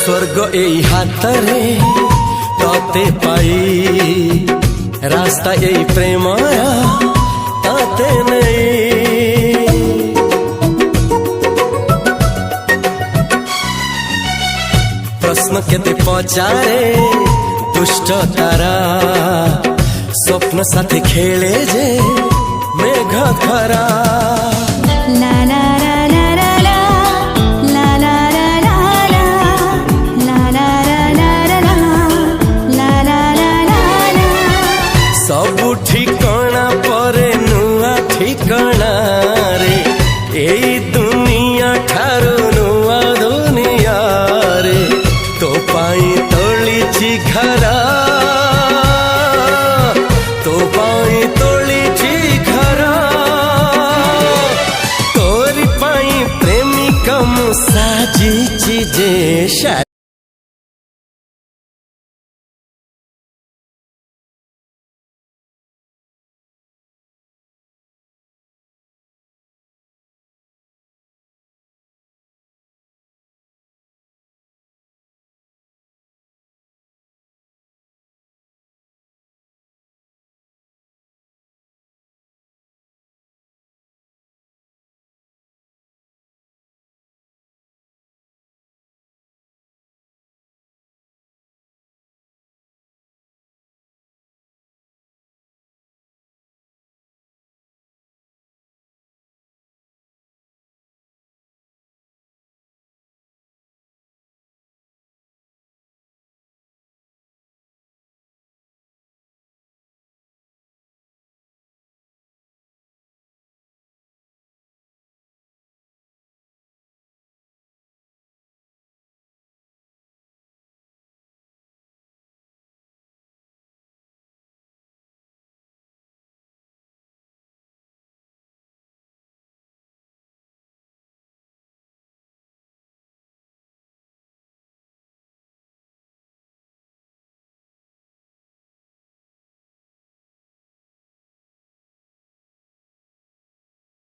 स्वर्ग एई हातरे तते पाई रास्ता एई प्रेमया ताते नहीं। प्रश्न केते पचारे दुष्ट तारा स्वप्न साथी खेले जे मेघ खरा। ला ला ला ला ला ला ला ला ला ला ला ला ला ला ला। सबु ठिकाना परे नुआ ठिकाना रे एई दुनिया ठारू नुआ दुनिया रे। तो पाई तोलिछि घरा तो पाई तोलिछि घरा तोरी पाई प्रेमिका मु साजिछि जे